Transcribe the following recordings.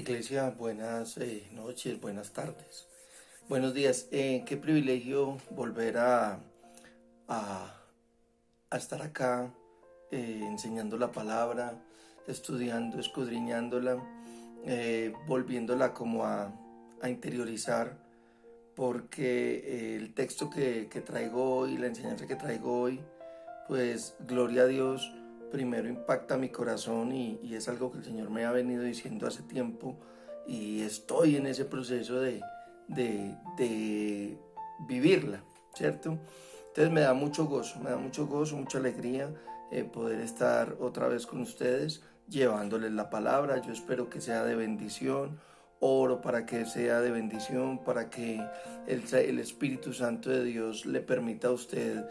Iglesia, buenas noches, buenas tardes, buenos días. Qué privilegio volver a, a estar acá enseñando la palabra, estudiando, escudriñándola, volviéndola como a interiorizar, porque el texto que traigo hoy, la enseñanza que traigo hoy, pues gloria a Dios, primero impacta mi corazón y es algo que el Señor me ha venido diciendo hace tiempo y estoy en ese proceso de vivirla, ¿cierto? Entonces me da mucho gozo, mucha alegría poder estar otra vez con ustedes llevándoles la palabra. Yo espero que sea de bendición. Oro para que sea de bendición, para que el Espíritu Santo de Dios le permita a usted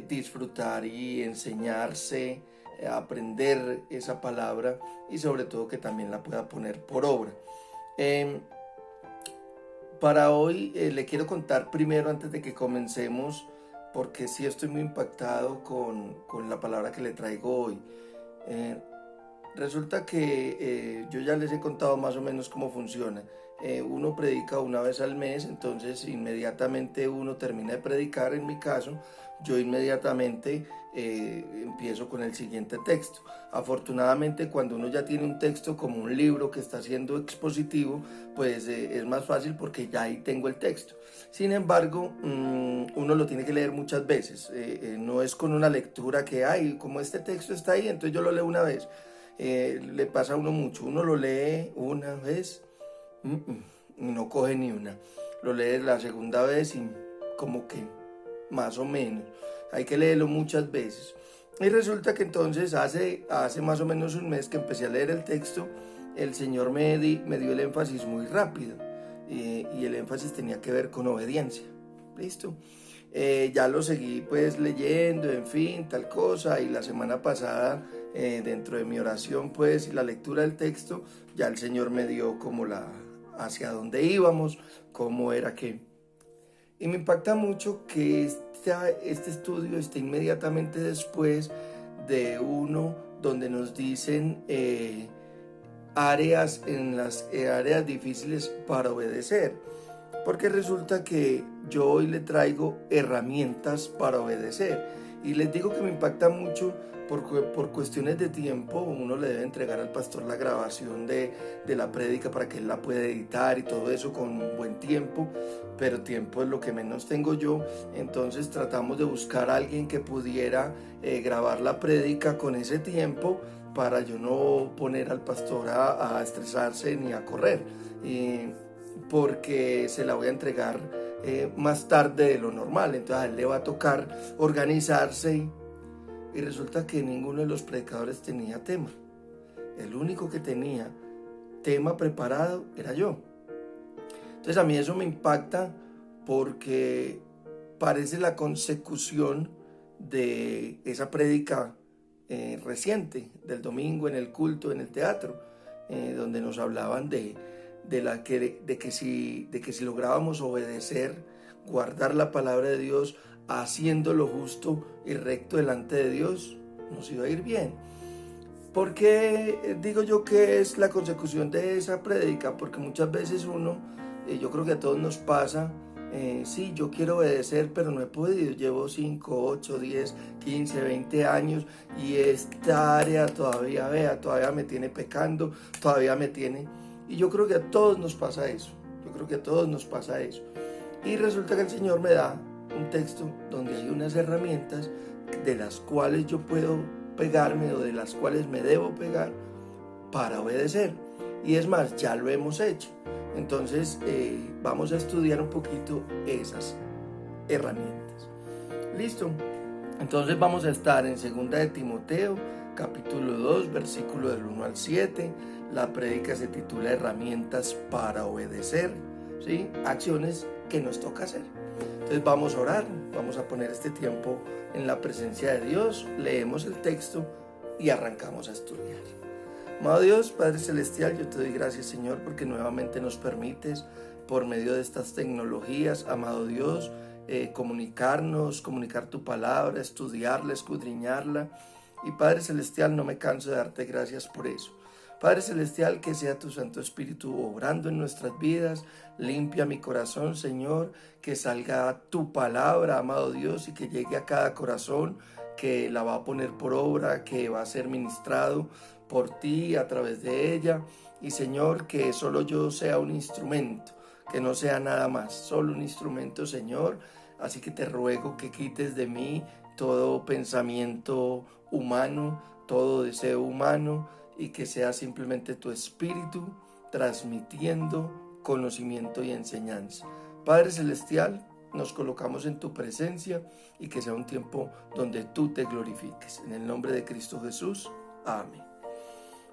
disfrutar y enseñarse, aprender esa palabra y sobre todo que también la pueda poner por obra. Eh, para hoy le quiero contar primero, antes de que comencemos, porque sí estoy muy impactado con la palabra que le traigo hoy. Eh, Resulta que yo ya les he contado más o menos cómo funciona. Uno predica una vez al mes, entonces inmediatamente uno termina de predicar, en mi caso, yo inmediatamente empiezo con el siguiente texto. Afortunadamente, cuando uno ya tiene un texto como un libro que está siendo expositivo, pues es más fácil porque ya ahí tengo el texto. Sin embargo, uno lo tiene que leer muchas veces. No es con una lectura que hay, como este texto está ahí, entonces yo lo leo una vez. Le pasa a uno mucho, uno lo lee una vez y no coge ni una, lo lee la segunda vez y como que más o menos, hay que leerlo muchas veces. Y resulta que entonces hace más o menos un mes que empecé a leer el texto, el Señor me dio el énfasis muy rápido y el énfasis tenía que ver con obediencia. ¿Listo? Ya lo seguí pues leyendo, en fin, tal cosa, y la semana pasada dentro de mi oración pues y la lectura del texto, ya el Señor me dio como hacia dónde íbamos, cómo era que. Y me impacta mucho que este estudio esté inmediatamente después de uno donde nos dicen áreas áreas difíciles para obedecer. Porque resulta que yo hoy le traigo herramientas para obedecer. Y les digo que me impacta mucho por cuestiones de tiempo. Uno le debe entregar al pastor la grabación de la prédica para que él la pueda editar y todo eso con buen tiempo. Pero tiempo es lo que menos tengo yo. Entonces tratamos de buscar a alguien que pudiera grabar la prédica con ese tiempo para yo no poner al pastor a estresarse ni a correr. Porque se la voy a entregar más tarde de lo normal, entonces a él le va a tocar organizarse y resulta que ninguno de los predicadores tenía tema. El único que tenía tema preparado era yo. Entonces a mí eso me impacta porque parece la consecución de esa prédica reciente del domingo en el culto, en el teatro, donde nos hablaban de que si lográbamos obedecer, guardar la palabra de Dios, haciendo lo justo y recto delante de Dios, nos iba a ir bien. ¿Por qué digo yo que es la consecución de esa prédica? Porque muchas veces uno, yo creo que a todos nos pasa, sí, yo quiero obedecer, pero no he podido. Llevo 5, 8, 10, 15, 20 años y esta área todavía me tiene pecando, todavía me tiene. Y yo creo que a todos nos pasa eso. Y resulta que el Señor me da un texto donde hay unas herramientas de las cuales yo puedo pegarme o de las cuales me debo pegar para obedecer. Y es más, ya lo hemos hecho. Entonces vamos a estudiar un poquito esas herramientas. ¿Listo? Entonces vamos a estar en 2 de Timoteo, capítulo 2, versículo del 1 al 7. La prédica se titula Herramientas para obedecer, ¿sí? Acciones que nos toca hacer. Entonces vamos a orar, vamos a poner este tiempo en la presencia de Dios, leemos el texto y arrancamos a estudiar. Amado Dios, Padre Celestial, yo te doy gracias, Señor, porque nuevamente nos permites, por medio de estas tecnologías, amado Dios, comunicar tu palabra, estudiarla, escudriñarla. Y Padre Celestial, no me canso de darte gracias por eso. Padre Celestial, que sea tu Santo Espíritu obrando en nuestras vidas. Limpia mi corazón, Señor, que salga tu palabra, amado Dios, y que llegue a cada corazón que la va a poner por obra, que va a ser ministrado por ti a través de ella. Y Señor, que solo yo sea un instrumento, que no sea nada más, solo un instrumento, Señor. Así que te ruego que quites de mí todo pensamiento humano, todo deseo humano, y que sea simplemente tu Espíritu transmitiendo conocimiento y enseñanza. Padre Celestial, nos colocamos en tu presencia y que sea un tiempo donde tú te glorifiques. En el nombre de Cristo Jesús. Amén.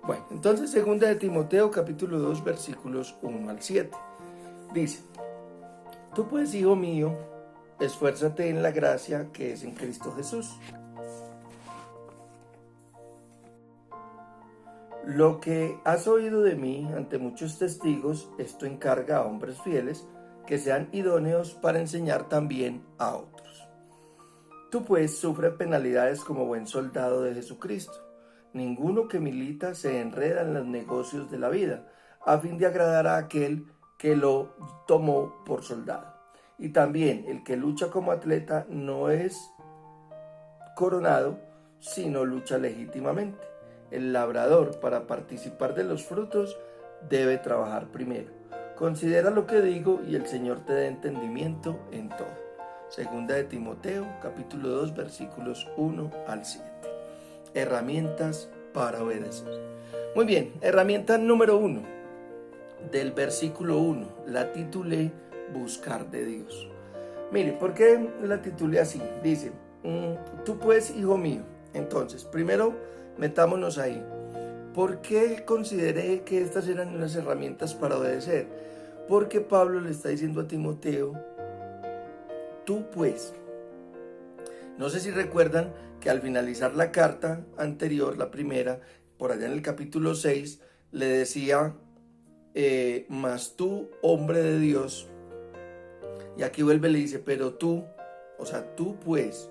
Bueno, entonces 2 de Timoteo capítulo 2 versículos 1 al 7. Dice: Tú pues, hijo mío, esfuérzate en la gracia que es en Cristo Jesús. Lo que has oído de mí ante muchos testigos, esto encarga a hombres fieles que sean idóneos para enseñar también a otros. Tú pues sufre penalidades como buen soldado de Jesucristo. Ninguno que milita se enreda en los negocios de la vida, a fin de agradar a aquel que lo tomó por soldado. Y también el que lucha como atleta no es coronado, sino lucha legítimamente. El labrador, para participar de los frutos, debe trabajar primero. Considera lo que digo y el Señor te dé entendimiento en todo. 2 de Timoteo, capítulo 2, versículos 1 al 7. Herramientas para obedecer. Muy bien, herramienta número 1, del versículo 1, la titulé Buscar de Dios. Mire, ¿por qué la titulé así? Dice: tú pues, hijo mío. Entonces, primero, metámonos ahí. ¿Por qué consideré que estas eran unas herramientas para obedecer? Porque Pablo le está diciendo a Timoteo: tú pues. No sé si recuerdan que al finalizar la carta anterior, la primera, por allá en el capítulo 6, le decía: mas tú, hombre de Dios. Y aquí vuelve y le dice: pero tú, o sea, tú pues,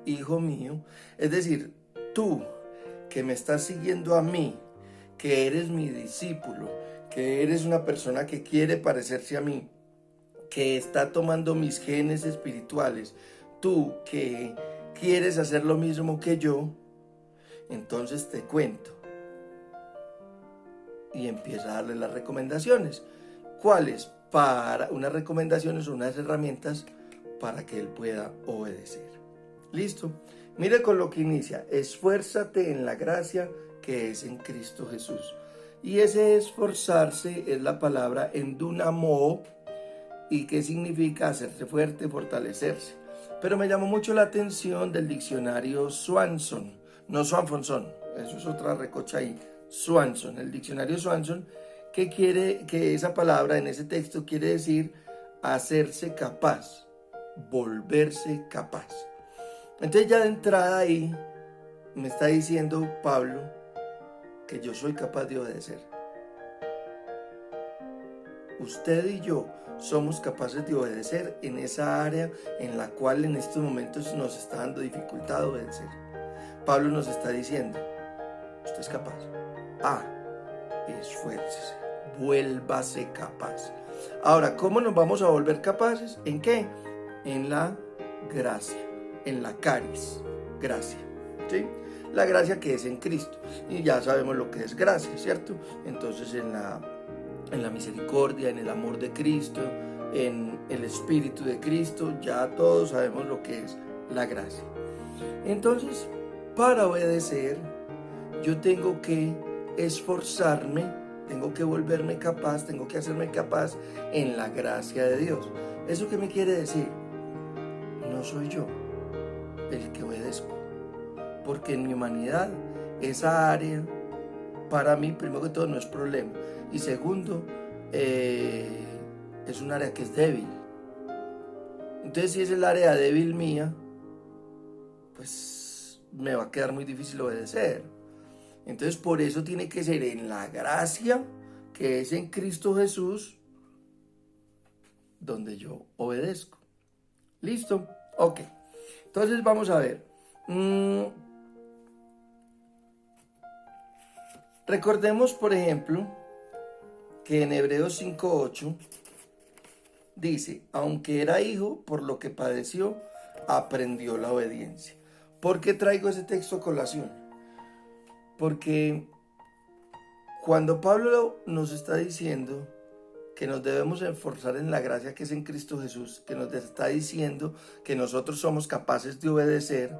hijo mío, es decir, tú que me estás siguiendo a mí, que eres mi discípulo, que eres una persona que quiere parecerse a mí, que está tomando mis genes espirituales, tú que quieres hacer lo mismo que yo, entonces te cuento. Y empieza a darle las recomendaciones. ¿Cuáles? Para unas recomendaciones o unas herramientas para que él pueda obedecer. ¿Listo? Mire con lo que inicia: esfuérzate en la gracia que es en Cristo Jesús. Y ese esforzarse es la palabra endunamo, y que significa hacerse fuerte, fortalecerse. Pero me llamó mucho la atención del diccionario Swanson, no Swanson, eso es otra recocha ahí, Swanson, el diccionario Swanson, que esa palabra en ese texto quiere decir hacerse capaz, volverse capaz. Entonces ya de entrada ahí me está diciendo Pablo que yo soy capaz de obedecer. Usted y yo somos capaces de obedecer en esa área en la cual en estos momentos nos está dando dificultad obedecer. Pablo nos está diciendo: usted es capaz. Esfuércese, vuélvase capaz. Ahora, ¿cómo nos vamos a volver capaces? ¿En qué? En la gracia, en la caris, gracia, ¿sí? La gracia que es en Cristo. Y ya sabemos lo que es gracia, ¿cierto? Entonces en la misericordia, en el amor de Cristo, en el Espíritu de Cristo, ya todos sabemos lo que es la gracia. Entonces, para obedecer, yo tengo que esforzarme, tengo que volverme capaz, tengo que hacerme capaz en la gracia de Dios. ¿Eso qué me quiere decir? No soy yo el que obedezco, porque en mi humanidad esa área para mí, primero que todo, no es problema, y segundo, es un área que es débil. Entonces, si es el área débil mía, pues me va a quedar muy difícil obedecer. Entonces, por eso tiene que ser en la gracia que es en Cristo Jesús donde yo obedezco. ¿Listo? Ok. Entonces vamos a ver. Recordemos, por ejemplo, que en Hebreos 5:8 dice, aunque era hijo, por lo que padeció, aprendió la obediencia. ¿Por qué traigo ese texto a colación? Porque cuando Pablo nos está diciendo que nos debemos esforzar en la gracia que es en Cristo Jesús, que nos está diciendo que nosotros somos capaces de obedecer,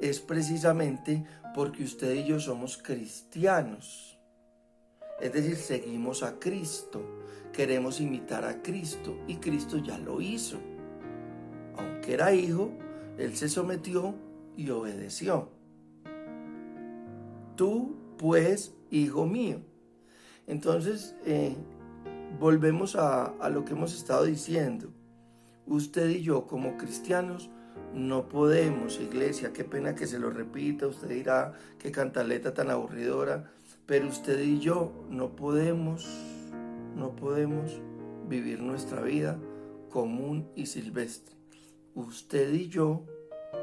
es precisamente porque usted y yo somos cristianos. Es decir, seguimos a Cristo, queremos imitar a Cristo y Cristo ya lo hizo. Aunque era hijo, Él se sometió y obedeció. Tú, pues, hijo mío. Entonces, volvemos a lo que hemos estado diciendo. Usted y yo como cristianos no podemos, iglesia, qué pena que se lo repita, usted dirá qué cantaleta tan aburridora, pero usted y yo no podemos vivir nuestra vida común y silvestre. Usted y yo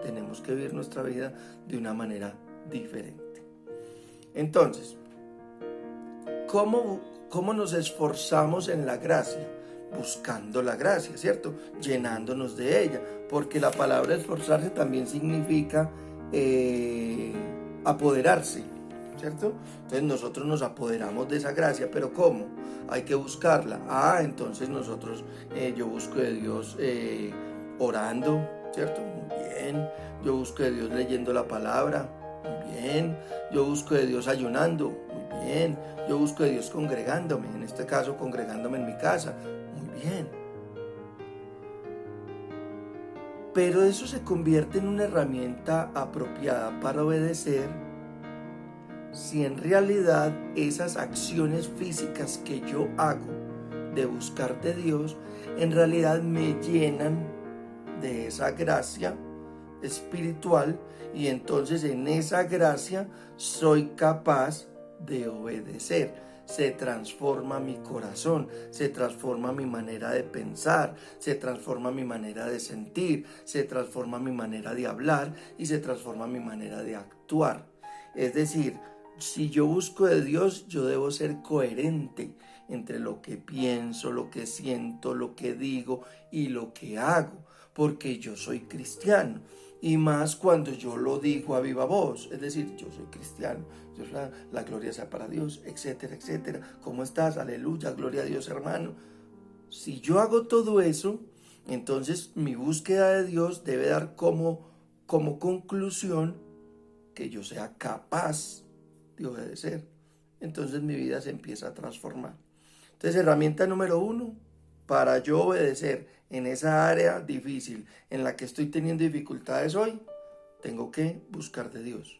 tenemos que vivir nuestra vida de una manera diferente. Entonces, ¿cómo nos esforzamos en la gracia? Buscando la gracia, ¿cierto? Llenándonos de ella, porque la palabra esforzarse también significa apoderarse, ¿cierto? Entonces nosotros nos apoderamos de esa gracia, pero ¿cómo? Hay que buscarla. Entonces yo busco de Dios orando, ¿cierto? Muy bien. Yo busco de Dios leyendo la palabra, muy bien. Yo busco de Dios ayunando, muy bien. Yo busco de Dios congregándome, en este caso congregándome en mi casa, muy bien. Pero eso se convierte en una herramienta apropiada para obedecer si en realidad esas acciones físicas que yo hago de buscar de Dios, en realidad me llenan de esa gracia espiritual y entonces en esa gracia soy capaz de obedecer. Se transforma mi corazón, se transforma mi manera de pensar, se transforma mi manera de sentir, se transforma mi manera de hablar y se transforma mi manera de actuar. Es decir, si yo busco de Dios, yo debo ser coherente entre lo que pienso, lo que siento, lo que digo y lo que hago, porque yo soy cristiano. Y más cuando yo lo digo a viva voz, es decir, yo soy cristiano, la gloria sea para Dios, etcétera, etcétera. ¿Cómo estás? Aleluya, gloria a Dios, hermano. Si yo hago todo eso, entonces mi búsqueda de Dios debe dar como conclusión que yo sea capaz de obedecer. Entonces mi vida se empieza a transformar. Entonces, herramienta número 1, para yo obedecer en esa área difícil en la que estoy teniendo dificultades hoy, tengo que buscar de Dios.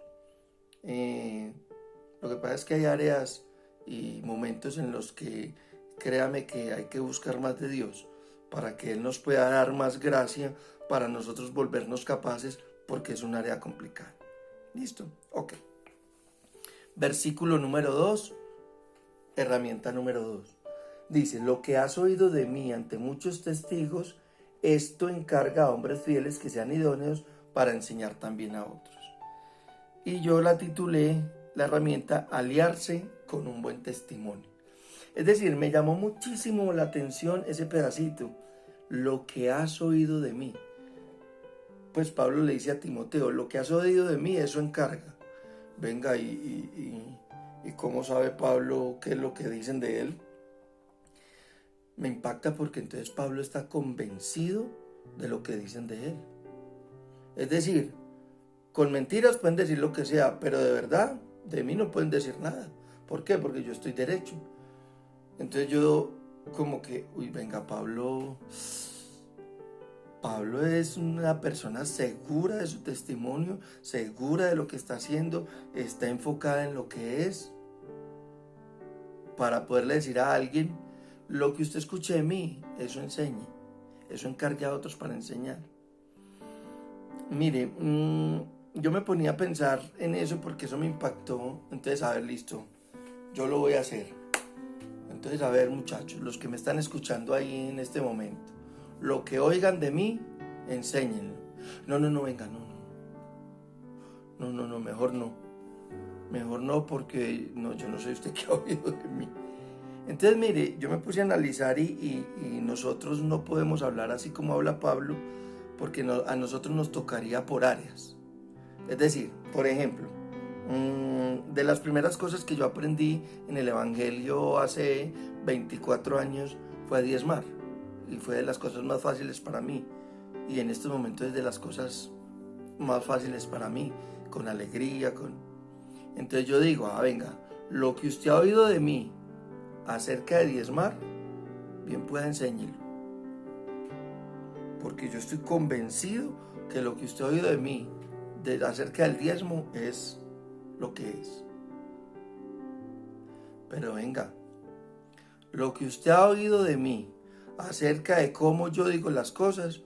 Lo que pasa es que hay áreas y momentos en los que créame que hay que buscar más de Dios para que Él nos pueda dar más gracia para nosotros volvernos capaces, porque es un área complicada. ¿Listo? Ok. Versículo número 2, herramienta número 2. Dice, lo que has oído de mí ante muchos testigos, esto encarga a hombres fieles que sean idóneos para enseñar también a otros. Y yo la titulé, la herramienta, aliarse con un buen testimonio. Es decir, me llamó muchísimo la atención ese pedacito, lo que has oído de mí. Pues Pablo le dice a Timoteo, lo que has oído de mí, eso encarga. Venga, ¿y cómo sabe Pablo qué es lo que dicen de él? Me impacta porque entonces Pablo está convencido de lo que dicen de él. Es decir, con mentiras pueden decir lo que sea, pero de verdad, de mí no pueden decir nada. ¿Por qué? Porque yo estoy derecho. Entonces yo como que, venga, Pablo es una persona segura de su testimonio, segura de lo que está haciendo, está enfocada en lo que es, para poderle decir a alguien, lo que usted escuche de mí, eso enseñe, eso encargue a otros para enseñar. Mire, yo me ponía a pensar en eso porque eso me impactó. Entonces, a ver, listo, yo lo voy a hacer. Entonces, a ver, muchachos, los que me están escuchando ahí en este momento, lo que oigan de mí, enséñenlo. No, venga, no, mejor no. mejor no, porque no, yo no sé usted qué ha oído de mí. Entonces, mire, yo me puse a analizar y nosotros no podemos hablar así como habla Pablo, porque a nosotros nos tocaría por áreas. Es decir, por ejemplo, de las primeras cosas que yo aprendí en el Evangelio hace 24 años fue a diezmar. Y fue de las cosas más fáciles para mí. Y en estos momentos es de las cosas más fáciles para mí, con alegría, Entonces yo digo, venga, lo que usted ha oído de mí acerca de diezmar, bien pueda enséñelo. Porque yo estoy convencido que lo que usted ha oído de mí acerca del diezmo es lo que es. Pero venga, lo que usted ha oído de mí acerca de cómo yo digo las cosas,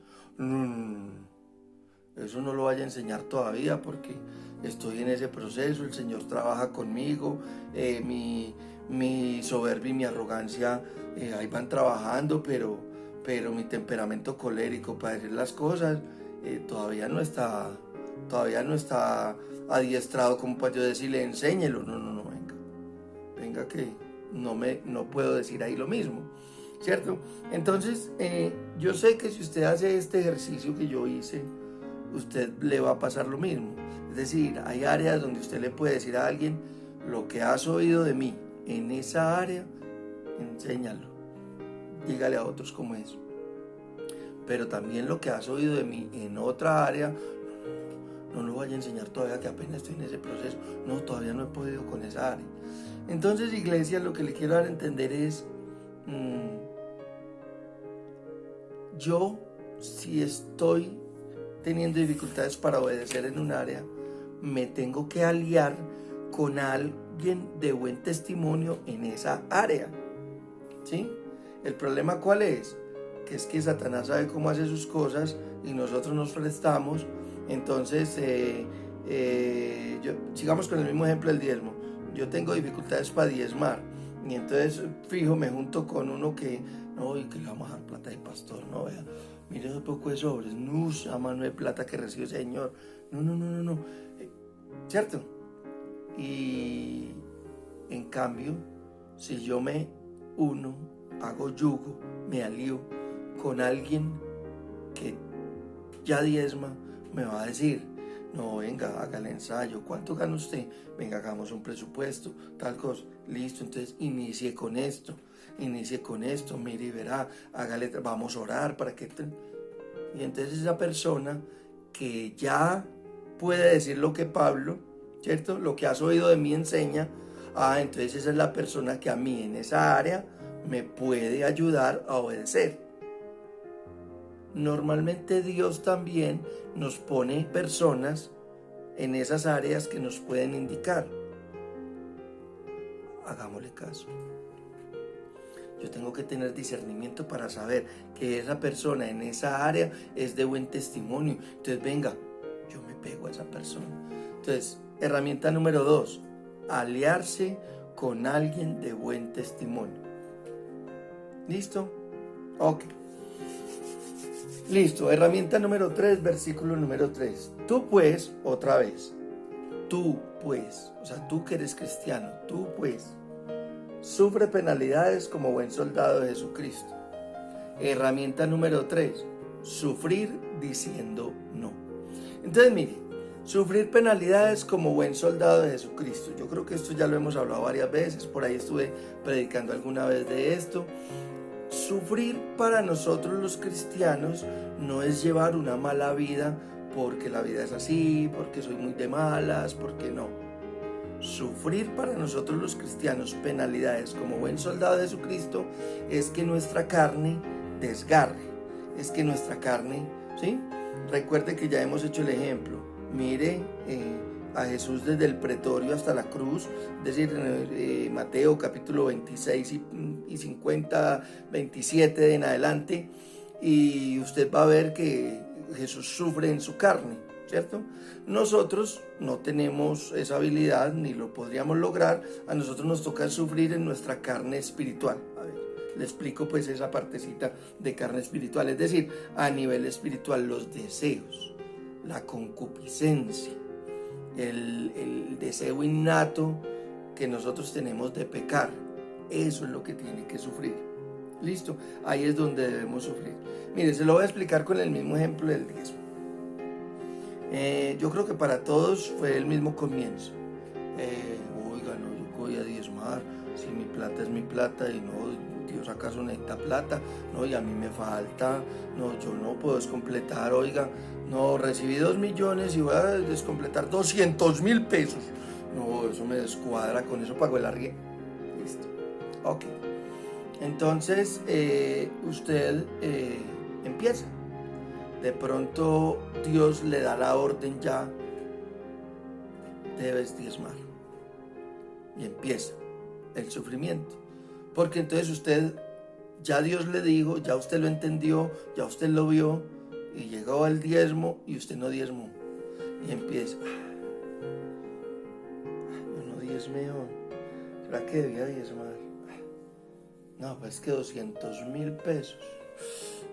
eso no lo vaya a enseñar todavía, porque estoy en ese proceso, el Señor trabaja conmigo, mi soberbia y mi arrogancia ahí van trabajando, pero mi temperamento colérico para decir las cosas todavía no está adiestrado como para yo decirle, enséñelo. No, venga que no puedo decir ahí lo mismo, ¿cierto? Entonces, yo sé que si usted hace este ejercicio que yo hice, usted le va a pasar lo mismo. Es decir, hay áreas donde usted le puede decir a alguien, lo que has oído de mí en esa área, enséñalo, dígale a otros cómo es. Pero también lo que has oído de mí en otra área, no lo vaya a enseñar todavía, que apenas estoy en ese proceso. No, todavía no he podido con esa área. Entonces, iglesia, lo que le quiero dar a entender es, yo, si estoy teniendo dificultades para obedecer en un área, me tengo que aliar con alguien de buen testimonio en esa área, ¿sí? ¿El problema cuál es? Que es que Satanás sabe cómo hace sus cosas y nosotros nos prestamos. Entonces, sigamos con el mismo ejemplo del diezmo. Yo tengo dificultades para diezmar y entonces fijo, me junto con uno que, no, y que le vamos a dar plata de pastor, no, vea, mire ese poco de sobres, no, esa mano de plata que recibe el Señor, no, ¿cierto? Y en cambio, si yo me uno, hago yugo, me alío con alguien que ya diezma, me va a decir, no, venga, haga el ensayo, ¿cuánto gana usted? Venga, hagamos un presupuesto, tal cosa, listo, entonces inicie con esto, mire y verá, hágale, vamos a orar para que... Y entonces esa persona que ya puede decir lo que Pablo, ¿cierto? Lo que has oído de mí enseña, entonces esa es la persona que a mí en esa área me puede ayudar a obedecer. Normalmente Dios también nos pone personas en esas áreas que nos pueden indicar. Hagámosle caso. Yo tengo que tener discernimiento para saber que esa persona en esa área es de buen testimonio. Entonces, venga, yo me pego a esa persona. Entonces, herramienta número 2, aliarse con alguien de buen testimonio. ¿Listo? Ok. Listo, herramienta número 3, versículo número 3. Tú pues, otra vez, tú pues, o sea, tú que eres cristiano, tú pues, sufre penalidades como buen soldado de Jesucristo. Herramienta número 3, sufrir diciendo no. Entonces, mire, sufrir penalidades como buen soldado de Jesucristo. Yo creo que esto ya lo hemos hablado varias veces, por ahí estuve predicando alguna vez de esto. Sufrir para nosotros los cristianos no es llevar una mala vida porque la vida es así, porque soy muy de malas, porque no. Sufrir para nosotros los cristianos penalidades como buen soldado de Jesucristo es que nuestra carne desgarre, es que nuestra carne, ¿sí? Recuerde que ya hemos hecho el ejemplo. Mire a Jesús desde el pretorio hasta la cruz, es decir, Mateo capítulo 26 y 50, 27 en adelante, y usted va a ver que Jesús sufre en su carne, ¿cierto? Nosotros no tenemos esa habilidad ni lo podríamos lograr. A nosotros nos toca sufrir en nuestra carne espiritual. A ver, le explico pues esa partecita de carne espiritual, es decir, a nivel espiritual, los deseos, la concupiscencia, el deseo innato que nosotros tenemos de pecar. Eso es lo que tiene que sufrir. ¿Listo? Ahí es donde debemos sufrir. Mire, se lo voy a explicar con el mismo ejemplo del diezmo. Yo creo que para todos fue el mismo comienzo. Oiga, no, yo voy a diezmar, si mi plata es mi plata y no, Dios acaso necesita plata, no, y a mí me falta, no, yo no puedo descompletar, oiga, no, recibí 2 millones y voy a descompletar 200,000 pesos, no, eso me descuadra, con eso pago el arriendo. Listo, ok. Entonces, usted empieza. De pronto Dios le da la orden ya, debes diezmar. Y empieza el sufrimiento. Porque entonces usted, ya Dios le dijo, ya usted lo entendió, ya usted lo vio, y llegó el diezmo y usted no diezmó. Y empieza, yo no diezmé hoy, ¿será que debía diezmar? No, pues que 200,000 pesos.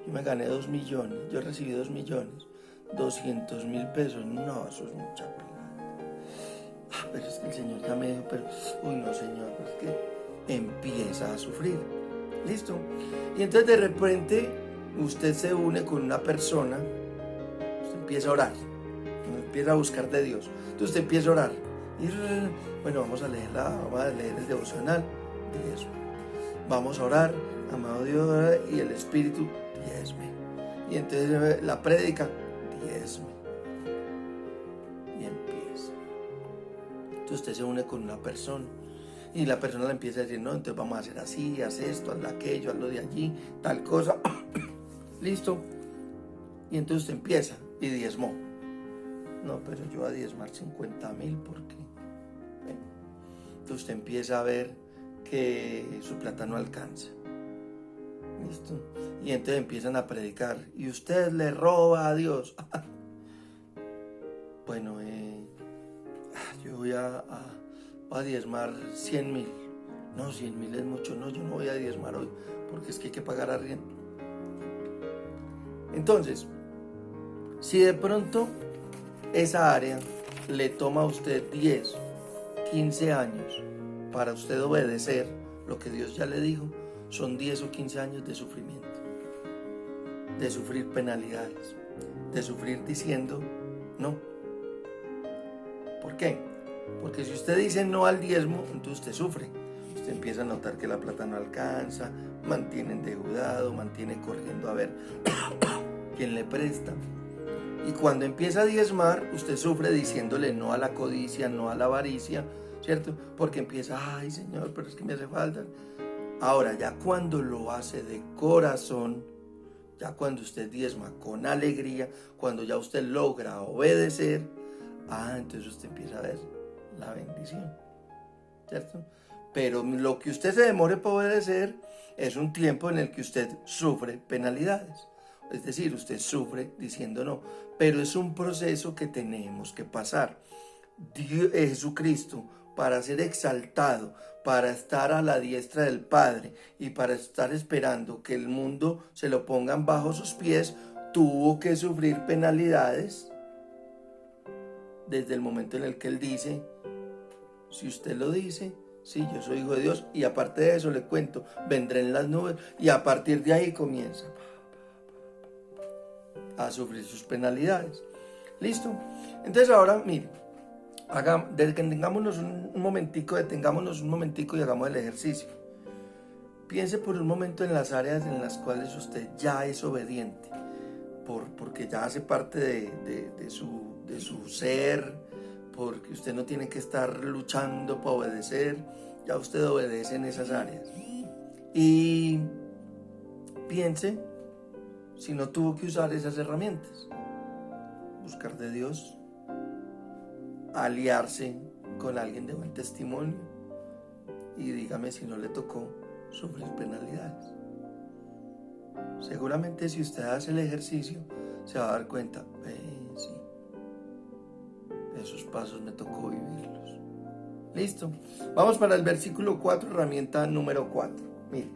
Yo me gané 2 millones, yo recibí 2 millones, 200,000 pesos, no, eso es mucha plata. Pero es que el Señor ya me dijo, pero, uy no Señor, pues que empieza a sufrir, ¿listo? Y entonces de repente usted se une con una persona, usted empieza a orar, empieza a buscar de Dios, entonces usted empieza a orar, y bueno, vamos a leer el devocional, y eso, vamos a orar, amado Dios, y el Espíritu, diezme. Y entonces la prédica, diezme. Y empieza. Entonces usted se une con una persona y la persona le empieza a decir, no, entonces vamos a hacer así, haz esto, haz aquello, haz lo de allí, tal cosa. Listo. Y entonces usted empieza y diezmó. No, pero yo voy a diezmar 50,000 porque... Bueno, entonces usted empieza a ver que su plata no alcanza. ¿Listo? Y entonces empiezan a predicar y usted le roba a Dios. Bueno, yo voy a diezmar 100,000. No, 100,000 es mucho, no, yo no voy a diezmar hoy porque es que hay que pagar arriendo. Entonces, si de pronto esa área le toma a usted 10, 15 años para usted obedecer lo que Dios ya le dijo, son 10 o 15 años de sufrimiento, de sufrir penalidades, de sufrir diciendo no. ¿Por qué? Porque si usted dice no al diezmo, entonces usted sufre. Usted empieza a notar que la plata no alcanza, mantiene endeudado, mantiene corriendo a ver quién le presta. Y cuando empieza a diezmar, usted sufre diciéndole no a la codicia, no a la avaricia, ¿cierto? Porque empieza, ay Señor, pero es que me hace falta. Ahora, ya cuando lo hace de corazón, ya cuando usted diezma con alegría, cuando ya usted logra obedecer, entonces usted empieza a ver la bendición, ¿cierto? Pero lo que usted se demore para obedecer es un tiempo en el que usted sufre penalidades. Es decir, usted sufre diciendo no, pero es un proceso que tenemos que pasar. Jesucristo, para ser exaltado, para estar a la diestra del Padre y para estar esperando que el mundo se lo pongan bajo sus pies, tuvo que sufrir penalidades desde el momento en el que Él dice, si usted lo dice, sí, yo soy hijo de Dios, y aparte de eso le cuento, vendré en las nubes, y a partir de ahí comienza a sufrir sus penalidades. ¿Listo? Entonces ahora, mire, detengámonos un momentico y hagamos el ejercicio. Piense por un momento en las áreas en las cuales usted ya es obediente, porque ya hace parte de su ser, porque usted no tiene que estar luchando para obedecer, ya usted obedece en esas áreas. Y piense si no tuvo que usar esas herramientas, buscar de Dios, aliarse con alguien de buen testimonio, y dígame si no le tocó sufrir penalidades. Seguramente si usted hace el ejercicio se va a dar cuenta, sí, esos pasos me tocó vivirlos. Listo, vamos para el versículo 4, herramienta número 4. Mire,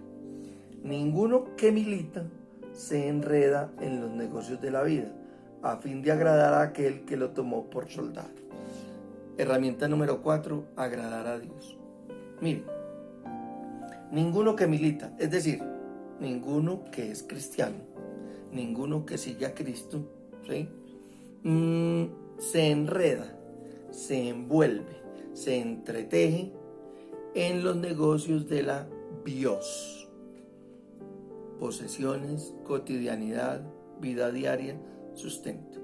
ninguno que milita se enreda en los negocios de la vida a fin de agradar a aquel que lo tomó por soldado. Herramienta número 4, agradar a Dios. Mire, ninguno que milita, es decir, ninguno que es cristiano, ninguno que sigue a Cristo, ¿sí? Se enreda, se envuelve, se entreteje en los negocios de la bios. Posesiones, cotidianidad, vida diaria, sustento.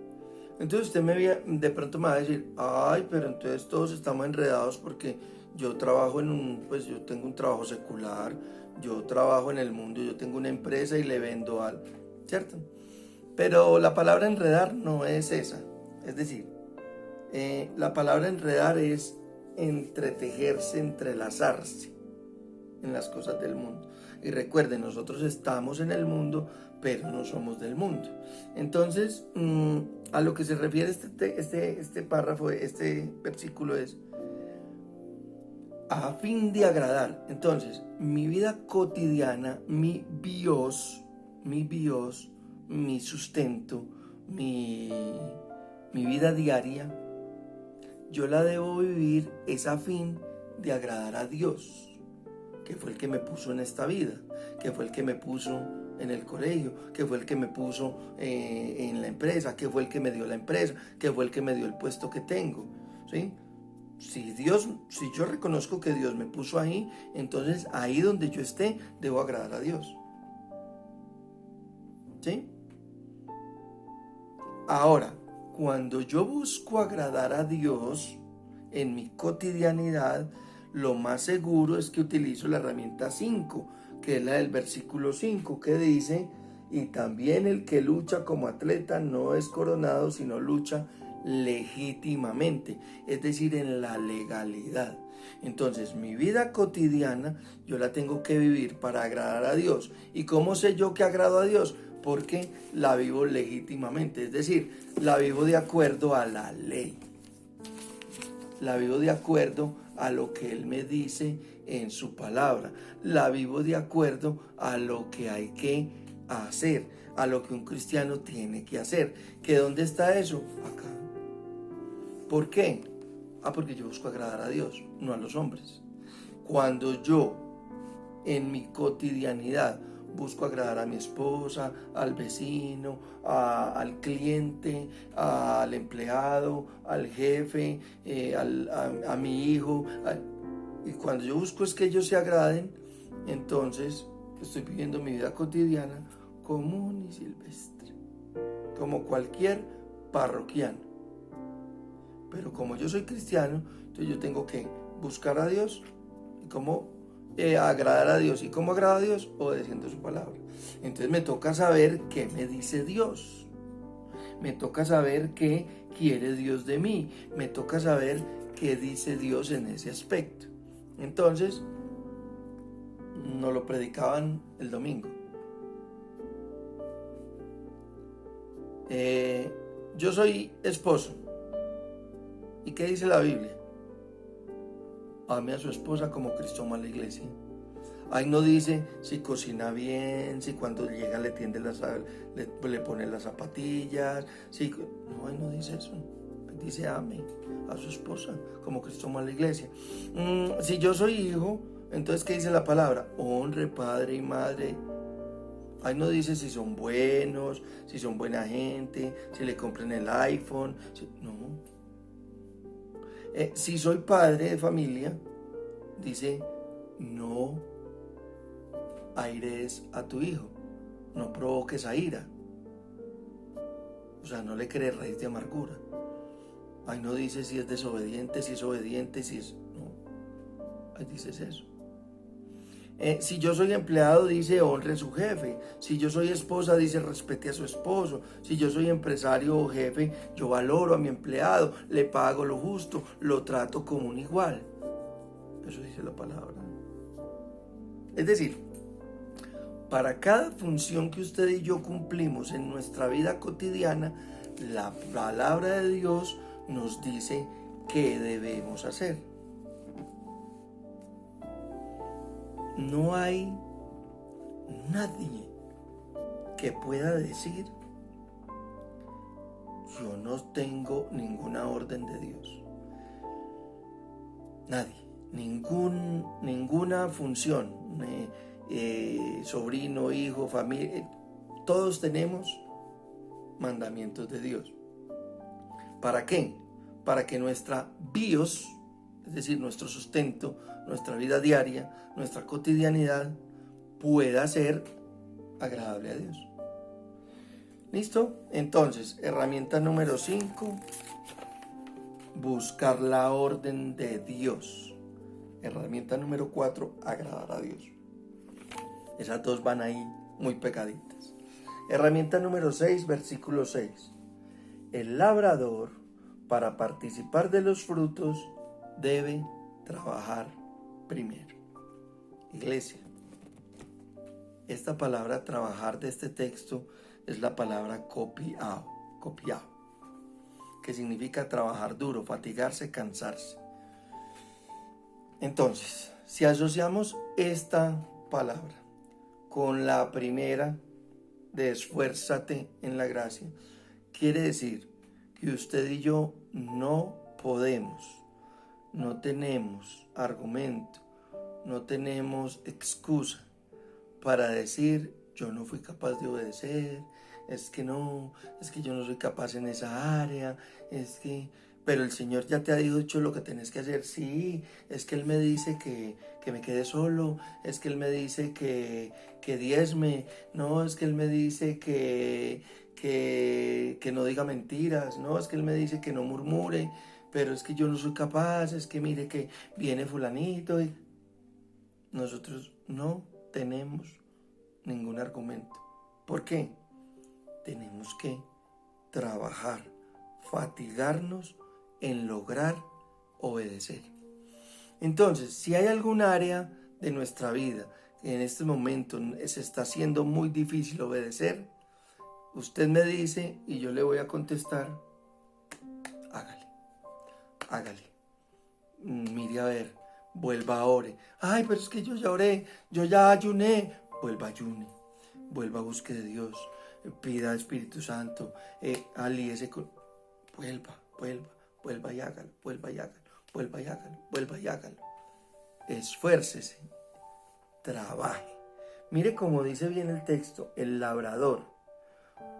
Entonces usted de pronto me va a decir, ay, pero entonces todos estamos enredados porque yo trabajo pues yo tengo un trabajo secular, yo trabajo en el mundo, yo tengo una empresa y le vendo algo, ¿cierto? Pero la palabra enredar no es esa, es decir, la palabra enredar es entretejerse, entrelazarse en las cosas del mundo. Y recuerden, nosotros estamos en el mundo, pero no somos del mundo. Entonces, a lo que se refiere este párrafo, este versículo es a fin de agradar. Entonces, mi vida cotidiana, mi bios, mi sustento, mi vida diaria, yo la debo vivir es a fin de agradar a Dios, que fue el que me puso en esta vida, que fue el que me puso en el colegio, que fue el que me puso en la empresa, que fue el que me dio la empresa, que fue el que me dio el puesto que tengo, ¿sí? Si yo reconozco que Dios me puso ahí, entonces ahí donde yo esté, debo agradar a Dios, ¿sí? Ahora, cuando yo busco agradar a Dios en mi cotidianidad, lo más seguro es que utilizo la herramienta 5, que es la del versículo 5, que dice, y también el que lucha como atleta no es coronado, sino lucha legítimamente, es decir, en la legalidad. Entonces, mi vida cotidiana yo la tengo que vivir para agradar a Dios. ¿Y cómo sé yo que agrado a Dios? Porque la vivo legítimamente, es decir, la vivo de acuerdo a la ley. La vivo de acuerdo a lo que Él me dice en su palabra. La vivo de acuerdo a lo que hay que hacer, a lo que un cristiano tiene que hacer. ¿Que dónde está eso? Acá. ¿Por qué? Porque yo busco agradar a Dios, no a los hombres. Cuando yo, en mi cotidianidad, busco agradar a mi esposa, al vecino, al cliente, al empleado, al jefe, a mi hijo. Y cuando yo busco es que ellos se agraden, entonces estoy viviendo mi vida cotidiana común y silvestre, como cualquier parroquiano. Pero como yo soy cristiano, entonces yo tengo que buscar a Dios y cómo agradar a Dios. ¿Y cómo agrada a Dios? Obedeciendo su palabra. Entonces me toca saber qué me dice Dios. Me toca saber qué quiere Dios de mí. Me toca saber qué dice Dios en ese aspecto. Entonces, nos lo predicaban el domingo. Yo soy esposo. ¿Y qué dice la Biblia? Ame a su esposa como Cristo amó a la iglesia. Ahí no dice si cocina bien, si cuando llega le tiende le pone las zapatillas, no, ahí no dice eso. Dice ame a su esposa como Cristo amó a la iglesia. Si yo soy hijo, entonces ¿qué dice la palabra? Honre padre y madre. Ahí no dice si son buenos, si son buena gente, si le compren el iPhone, no. Si soy padre de familia, dice, no aires a tu hijo, no provoques a ira. O sea, no le crees raíz de amargura. Ahí no dice si es desobediente, si es obediente, si es... No, ahí dices eso. Si yo soy empleado, dice honre a su jefe. Si yo soy esposa, dice respete a su esposo. Si yo soy empresario o jefe, yo valoro a mi empleado, le pago lo justo, lo trato como un igual. Eso dice la palabra. Es decir, para cada función que usted y yo cumplimos en nuestra vida cotidiana, la palabra de Dios nos dice qué debemos hacer. No hay nadie que pueda decir yo no tengo ninguna orden de Dios. Nadie. Ninguna función. Sobrino, hijo, familia. Todos tenemos mandamientos de Dios. ¿Para qué? Para que nuestra bios, es decir, nuestro sustento, nuestra vida diaria, nuestra cotidianidad, pueda ser agradable a Dios. ¿Listo? Entonces, herramienta número 5, buscar la orden de Dios. Herramienta número 4, agradar a Dios. Esas dos van ahí muy pegaditas. Herramienta número 6, versículo 6. El labrador, para participar de los frutos, debe trabajar primero. Iglesia, esta palabra trabajar de este texto es la palabra copiao, que significa trabajar duro, fatigarse, cansarse. Entonces, si asociamos esta palabra con la primera de esfuérzate en la gracia, quiere decir que usted y yo no tenemos argumento, no tenemos excusa para decir yo no fui capaz de obedecer, es que yo no soy capaz en esa área, pero el Señor ya te ha dicho lo que tenés que hacer. Sí, es que Él me dice que me quede solo, es que Él me dice que diezme, no, es que Él me dice que no diga mentiras, no, es que Él me dice que no murmure, pero es que yo no soy capaz, es que mire que viene fulanito y nosotros no tenemos ningún argumento. ¿Por qué? Tenemos que trabajar, fatigarnos en lograr obedecer. Entonces, si hay algún área de nuestra vida que en este momento se está haciendo muy difícil obedecer, usted me dice y yo le voy a contestar, hágale. Mire a ver, vuelva a ore. Ay, pero es que yo ya oré, yo ya ayuné. Vuelva a ayune, vuelva a busque de Dios, pida Espíritu Santo, alíese con... Vuelva y hágalo, vuelva y hágalo. Esfuércese, trabaje. Mire cómo dice bien el texto, el labrador,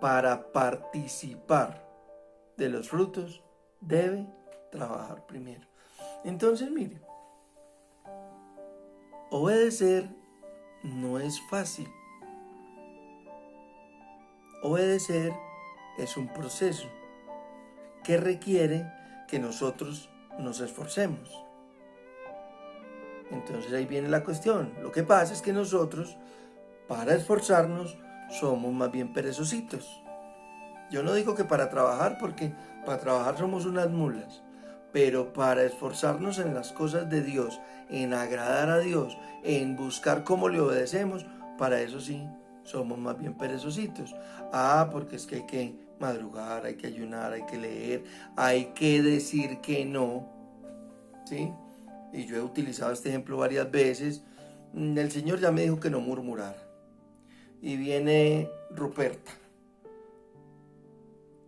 para participar de los frutos, debe trabajar primero. Entonces, mire, obedecer no es fácil. Obedecer es un proceso que requiere que nosotros nos esforcemos. Entonces ahí viene la cuestión. Lo que pasa es que nosotros, para esforzarnos, somos más bien perezositos. Yo no digo que para trabajar, porque para trabajar somos unas mulas, pero para esforzarnos en las cosas de Dios, en agradar a Dios, en buscar cómo le obedecemos, para eso sí, somos más bien perezositos. Porque es que hay que madrugar, hay que ayunar, hay que leer, hay que decir que no, ¿sí? Y yo he utilizado este ejemplo varias veces. El Señor ya me dijo que no murmurara. Y viene Ruperta.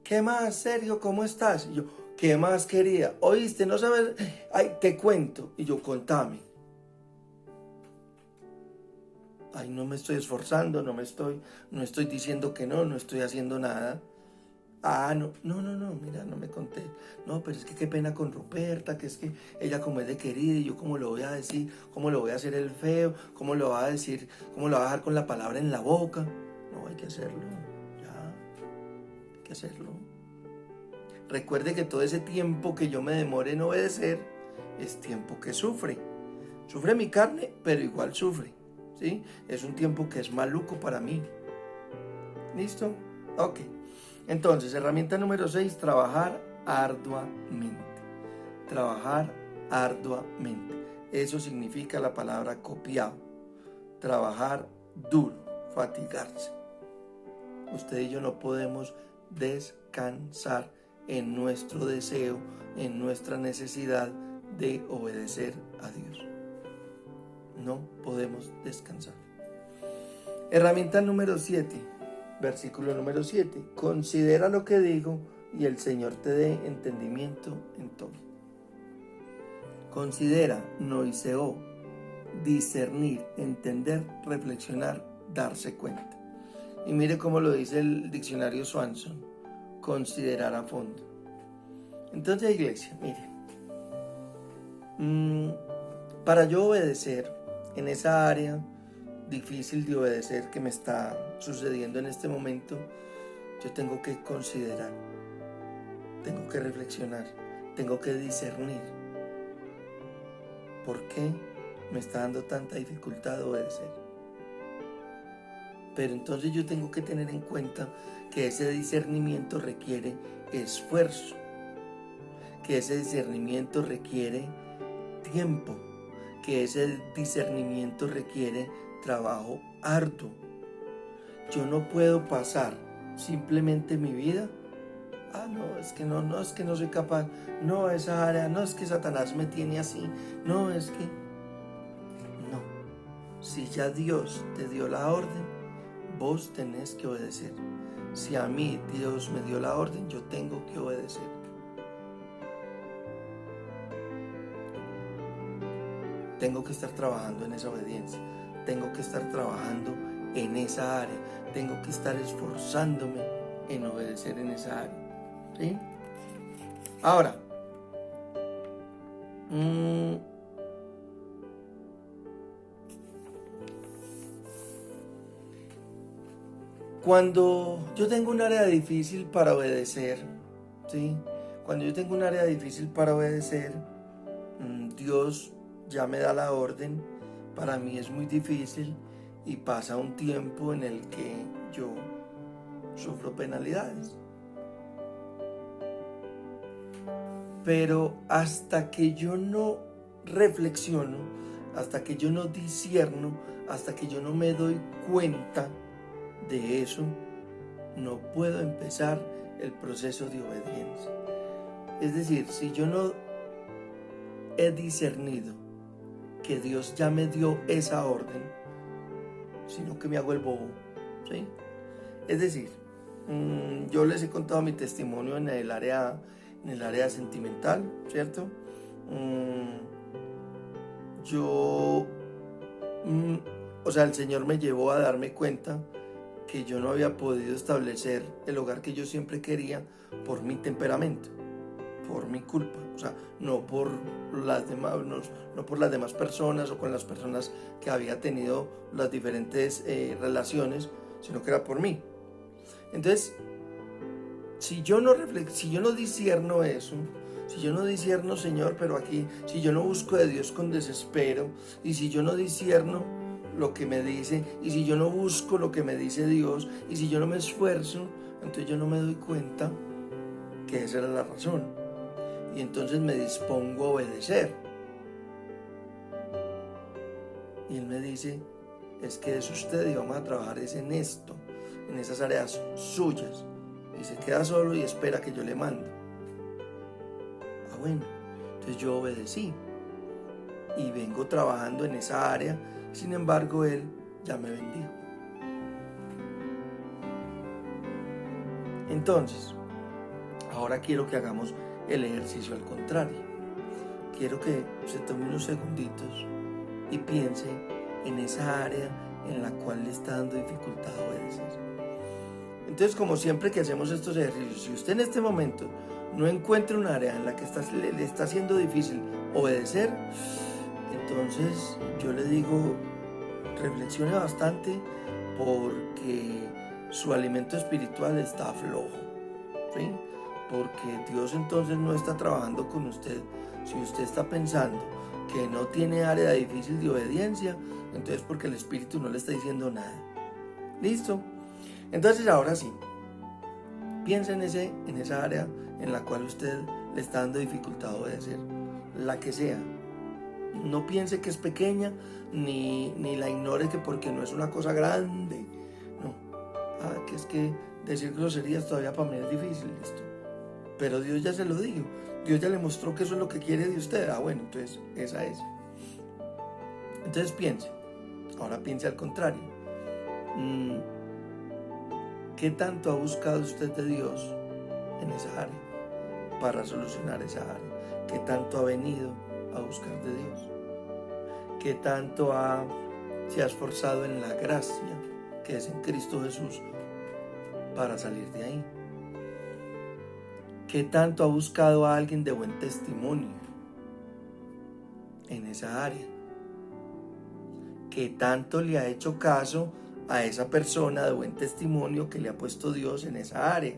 ¿Qué más, Sergio? ¿Cómo estás? Y yo, ¿qué más quería? ¿Oíste? ¿No sabes? Ay, te cuento. Y yo, contame. Ay, no me estoy esforzando, no estoy diciendo que no estoy haciendo nada. No, mira, no me conté. No, pero es que qué pena con Ruperta, que es que ella como es de querida y yo cómo lo voy a decir, cómo lo voy a hacer el feo, cómo lo va a decir, cómo lo va a dejar con la palabra en la boca. No, hay que hacerlo, hay que hacerlo. Recuerde que todo ese tiempo que yo me demore en obedecer es tiempo que sufre. Sufre mi carne, pero igual sufre, ¿sí? Es un tiempo que es maluco para mí. ¿Listo? Ok. Entonces, herramienta número 6, trabajar arduamente. Trabajar arduamente. Eso significa la palabra copiado. Trabajar duro, fatigarse. Usted y yo no podemos descansar en nuestro deseo, en nuestra necesidad de obedecer a Dios. No podemos descansar. Herramienta número 7. Versículo número 7. Considera lo que digo y el Señor te dé entendimiento en todo. Considera, noiseo, discernir, entender, reflexionar, darse cuenta. Y mire cómo lo dice el diccionario Swanson, considerar a fondo. Entonces, iglesia, mire, para yo obedecer en esa área difícil de obedecer que me está sucediendo en este momento, yo tengo que considerar, tengo que reflexionar, tengo que discernir. ¿Por qué me está dando tanta dificultad de obedecer? Pero entonces yo tengo que tener en cuenta que ese discernimiento requiere esfuerzo, que ese discernimiento requiere tiempo, que ese discernimiento requiere trabajo arduo. Yo no puedo pasar simplemente mi vida, no, es que no es que no soy capaz, no, esa área, no, es que Satanás me tiene así, no, es que, no, si ya Dios te dio la orden, vos tenés que obedecer. Si a mí Dios me dio la orden, yo tengo que obedecer. Tengo que estar trabajando en esa obediencia, tengo que estar trabajando en esa área, tengo que estar esforzándome en obedecer en esa área. ¿Sí? Ahora, cuando yo tengo un área difícil para obedecer, ¿sí? Cuando yo tengo un área difícil para obedecer, Dios ya me da la orden, para mí es muy difícil y pasa un tiempo en el que yo sufro penalidades. Pero hasta que yo no reflexiono, hasta que yo no discierno, hasta que yo no me doy cuenta de eso, no puedo empezar el proceso de obediencia. Es decir, si yo no he discernido que Dios ya me dio esa orden, sino que me hago el bobo, ¿sí? Es decir, yo les he contado mi testimonio en el área sentimental, ¿cierto? El Señor me llevó a darme cuenta que yo no había podido establecer el hogar que yo siempre quería por mi temperamento, por mi culpa, no por las demás personas o con las personas que había tenido las diferentes relaciones, sino que era por mí. Entonces, si yo no discierno eso, si yo no discierno, Señor, pero aquí, si yo no busco de Dios con desespero, y si yo no discierno lo que me dice, y si yo no busco lo que me dice Dios, y si yo no me esfuerzo, entonces yo no me doy cuenta que esa era la razón. Y entonces me dispongo a obedecer. Y Él me dice, es que es usted y vamos a trabajar en esto, en esas áreas suyas. Y se queda solo y espera que yo le mande. Bueno, entonces yo obedecí y vengo trabajando en esa área. Sin embargo, Él ya me bendijo. Entonces, ahora quiero que hagamos el ejercicio al contrario. Quiero que se tome unos segunditos y piense en esa área en la cual le está dando dificultad a obedecer. Entonces, como siempre que hacemos estos ejercicios, si usted en este momento no encuentra un área en la que le está siendo difícil obedecer, entonces yo le digo, reflexione bastante porque su alimento espiritual está flojo, ¿sí? Porque Dios entonces no está trabajando con usted. Si usted está pensando que no tiene área difícil de obediencia, entonces porque el Espíritu no le está diciendo nada. ¿Listo? Entonces ahora sí, piensa en esa área en la cual usted le está dando dificultad a obedecer, la que sea. No piense que es pequeña, ni la ignore que porque no es una cosa grande. No, que es que decir groserías todavía para mí es difícil, listo. Pero Dios ya se lo dijo, Dios ya le mostró que eso es lo que quiere de usted. Bueno, entonces esa es. Entonces piense, ahora piense al contrario. ¿Qué tanto ha buscado usted de Dios en esa área para solucionar esa área? ¿Qué tanto ha venido a buscar de Dios? ¿Qué tanto se ha esforzado en la gracia que es en Cristo Jesús para salir de ahí? ¿Qué tanto ha buscado a alguien de buen testimonio en esa área? ¿Qué tanto le ha hecho caso a esa persona de buen testimonio que le ha puesto Dios en esa área?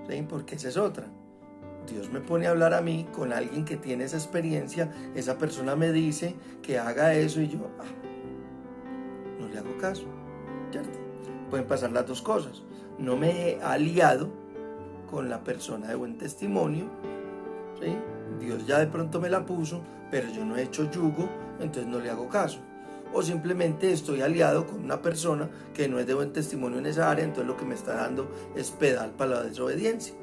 ¿Sí? Porque esa es otra. Dios me pone a hablar a mí con alguien que tiene esa experiencia, esa persona me dice que haga eso y yo no le hago caso, ¿cierto? Pueden pasar las dos cosas. No me he aliado con la persona de buen testimonio, ¿sí? Dios ya de pronto me la puso, pero yo no he hecho yugo, entonces no le hago caso. O simplemente estoy aliado con una persona que no es de buen testimonio en esa área, entonces lo que me está dando es pedal para la desobediencia.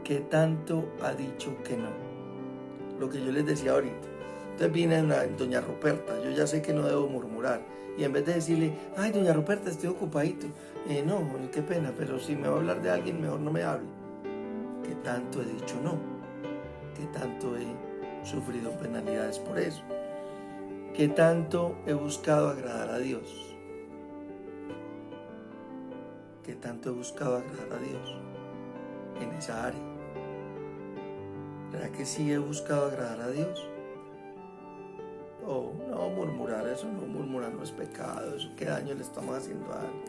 ¿Qué tanto ha dicho que no? Lo que yo les decía ahorita. Entonces viene doña Ruperta, yo ya sé que no debo murmurar, y en vez de decirle, ay, doña Ruperta, estoy ocupadito, no, qué pena, pero si me va a hablar de alguien, mejor no me hable. ¿Qué tanto he dicho no? ¿Qué tanto he sufrido penalidades por eso? ¿Qué tanto he buscado agradar a Dios? ¿Qué tanto he buscado agradar a Dios en esa área? ¿Verdad que sí he buscado agradar a Dios? Oh, no, murmurar, eso no, murmurar no es pecado, eso qué daño le estamos haciendo a alguien.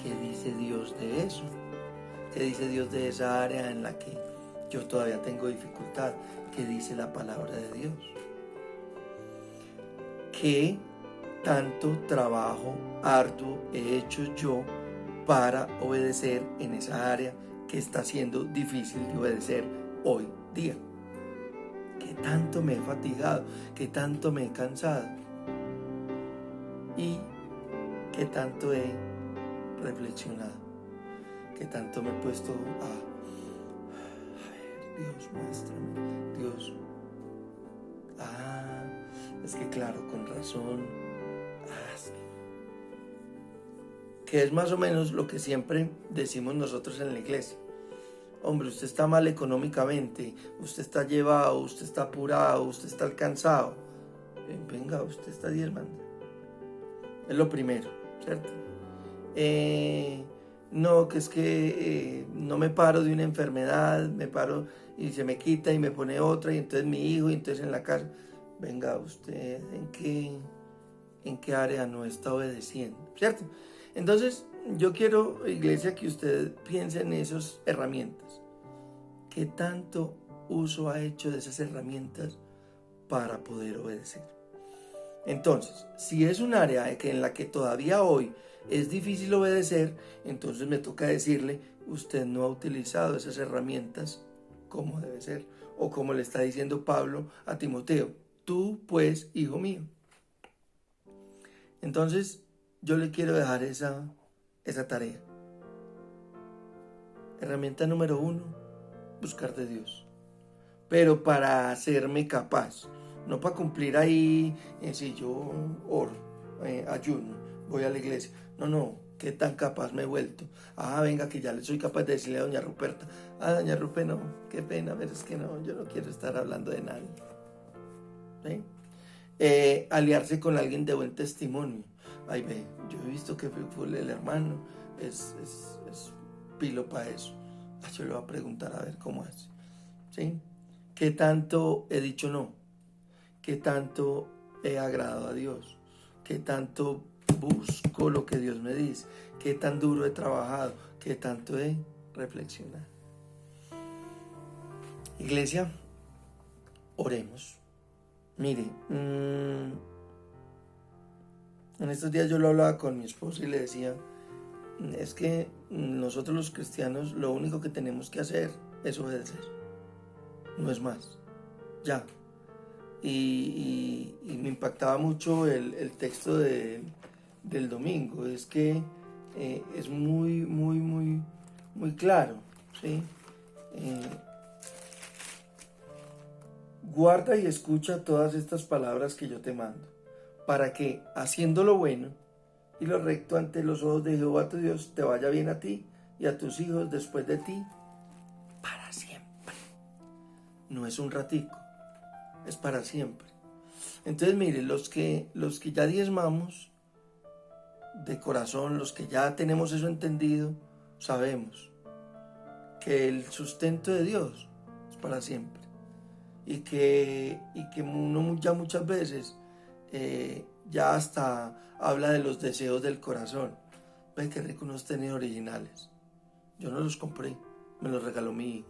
¿Qué dice Dios de eso? ¿Qué dice Dios de esa área en la que yo todavía tengo dificultad? ¿Qué dice la palabra de Dios? ¿Qué tanto trabajo arduo he hecho yo para obedecer en esa área que está siendo difícil de obedecer hoy día? ¿Qué tanto me he fatigado? ¿Qué tanto me he cansado? ¿Y qué tanto he reflexionado? ¿Qué tanto me he puesto a ver, Dios, muéstrame, Dios? Es que claro, con razón. Sí. Que es más o menos lo que siempre decimos nosotros en la iglesia. Hombre, usted está mal económicamente, usted está llevado, usted está apurado, usted está alcanzado. Venga, usted está diezmando. Es lo primero, ¿cierto? No, que es que no me paro de una enfermedad, me paro y se me quita y me pone otra, y entonces mi hijo, y entonces en la casa. Venga, usted, ¿en qué área no está obedeciendo? ¿Cierto? Entonces, yo quiero, iglesia, que usted piense en esas herramientas. ¿Qué tanto uso ha hecho de esas herramientas para poder obedecer? Entonces, si es un área en la que todavía hoy es difícil obedecer, entonces me toca decirle, usted no ha utilizado esas herramientas como debe ser, o como le está diciendo Pablo a Timoteo, tú pues, hijo mío. Entonces, yo le quiero dejar esa tarea. Herramienta número 1, buscar de Dios. Pero para hacerme capaz, no para cumplir ahí, si yo oro, ayuno, voy a la iglesia. No, qué tan capaz me he vuelto. Venga, que ya le soy capaz de decirle a doña Ruperta, doña Rupe, no, qué pena, pero es que no, yo no quiero estar hablando de nadie. ¿Sí? Aliarse con alguien de buen testimonio. Ay, ve, yo he visto que fue el hermano, es pilo para eso. Yo le voy a preguntar a ver cómo es. ¿Sí? ¿Qué tanto he dicho no? ¿Qué tanto he agradado a Dios? ¿Qué tanto busco lo que Dios me dice? ¿Qué tan duro he trabajado? ¿Qué tanto he reflexionado? Iglesia, oremos. Mire, en estos días yo lo hablaba con mi esposa y le decía, es que nosotros los cristianos lo único que tenemos que hacer es obedecer, no es más, ya. Y me impactaba mucho el texto del domingo, es que es muy claro, ¿sí? Guarda y escucha todas estas palabras que yo te mando, para que, haciendo lo bueno y lo recto ante los ojos de Jehová tu Dios, te vaya bien a ti y a tus hijos después de ti, para siempre. no es un ratico, es para siempre. Entonces, mire, los que ya diezmamos de corazón, los que ya tenemos eso entendido, sabemos que el sustento de Dios es para siempre. Y que uno ya muchas veces ya hasta habla de los deseos del corazón. Ve qué rico unos tenis originales. Yo no los compré, me los regaló mi hijo.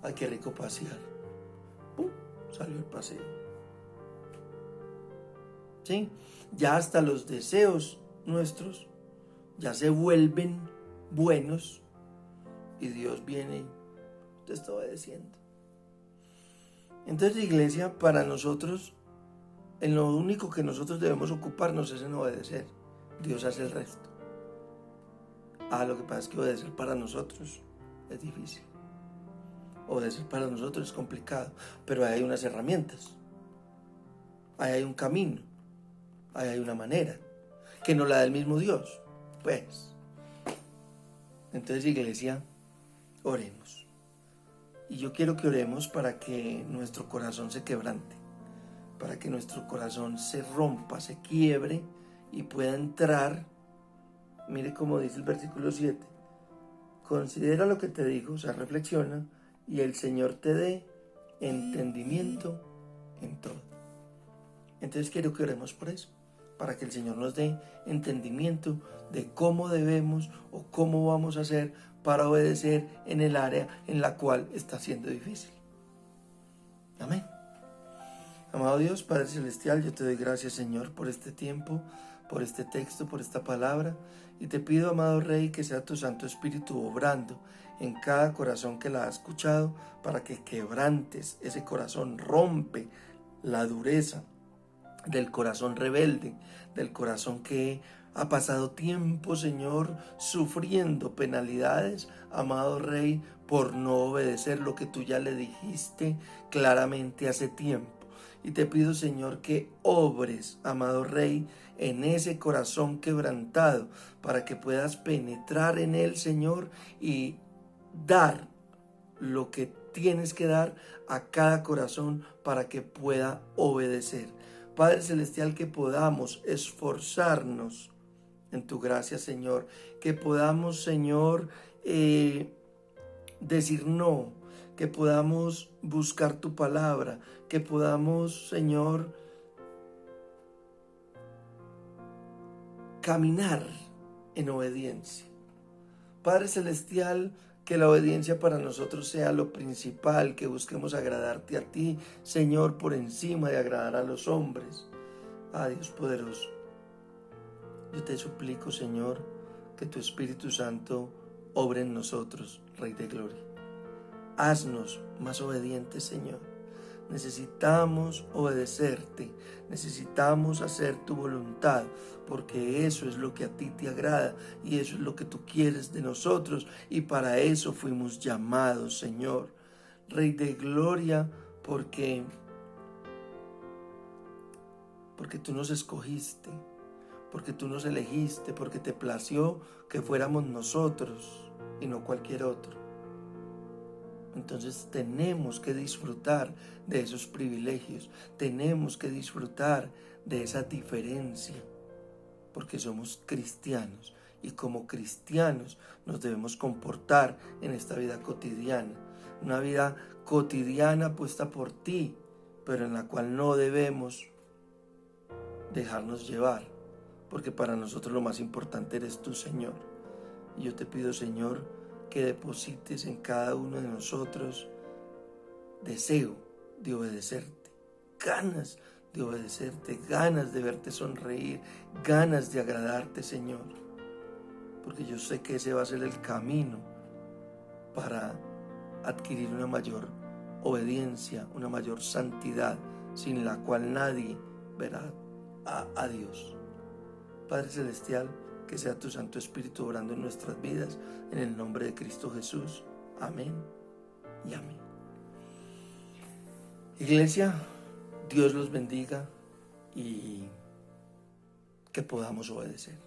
Ay, qué rico pasear. ¡Pum! Salió el paseo. ¿Sí? Ya hasta los deseos nuestros ya se vuelven buenos y Dios viene y te está obedeciendo. Entonces, iglesia, para nosotros, en lo único que nosotros debemos ocuparnos es en obedecer. Dios hace el resto. Lo que pasa es que obedecer para nosotros es difícil. Obedecer para nosotros es complicado, pero ahí hay unas herramientas, ahí hay un camino, ahí hay una manera, que nos la da el mismo Dios. Pues, entonces, iglesia, oremos. Y yo quiero que oremos para que nuestro corazón se quebrante, para que nuestro corazón se rompa, se quiebre y pueda entrar. Mire cómo dice el versículo 7. Considera lo que te digo, o sea, reflexiona, y el Señor te dé entendimiento en todo. Entonces quiero que oremos por eso, para que el Señor nos dé entendimiento de cómo debemos o cómo vamos a hacer para obedecer en el área en la cual está siendo difícil. Amén. Amado Dios, Padre Celestial, yo te doy gracias, Señor, por este tiempo, por este texto, por esta palabra, y te pido, amado Rey, que sea tu Santo Espíritu obrando en cada corazón que la ha escuchado, para que quebrantes ese corazón, rompe la dureza del corazón rebelde, del corazón que ha pasado tiempo, Señor, sufriendo penalidades, amado Rey, por no obedecer lo que tú ya le dijiste claramente hace tiempo. Y te pido, Señor, que obres, amado Rey, en ese corazón quebrantado, para que puedas penetrar en él, Señor, y dar lo que tienes que dar a cada corazón para que pueda obedecer. Padre Celestial, que podamos esforzarnos en tu gracia, Señor, que podamos, Señor, decir no, que podamos buscar tu palabra, que podamos, Señor, caminar en obediencia. Padre Celestial, que la obediencia para nosotros sea lo principal, que busquemos agradarte a ti, Señor, por encima de agradar a los hombres. Dios poderoso, yo te suplico, Señor, que tu Espíritu Santo obre en nosotros, Rey de Gloria. Haznos más obedientes, Señor. Necesitamos obedecerte, necesitamos hacer tu voluntad, porque eso es lo que a ti te agrada y eso es lo que tú quieres de nosotros, y para eso fuimos llamados, Señor. Rey de Gloria, porque tú nos escogiste, porque tú nos elegiste, porque te plació que fuéramos nosotros y no cualquier otro. Entonces tenemos que disfrutar de esos privilegios, tenemos que disfrutar de esa diferencia, porque somos cristianos y como cristianos nos debemos comportar en esta vida cotidiana, una vida cotidiana puesta por ti, pero en la cual no debemos dejarnos llevar, porque para nosotros lo más importante eres tú, Señor. Y yo te pido, Señor, que deposites en cada uno de nosotros deseo de obedecerte, ganas de obedecerte, ganas de verte sonreír, ganas de agradarte, Señor, porque yo sé que ese va a ser el camino para adquirir una mayor obediencia, una mayor santidad, sin la cual nadie verá a Dios. Padre Celestial, que sea tu Santo Espíritu obrando en nuestras vidas, en el nombre de Cristo Jesús. Amén y amén. Iglesia, Dios los bendiga y que podamos obedecer.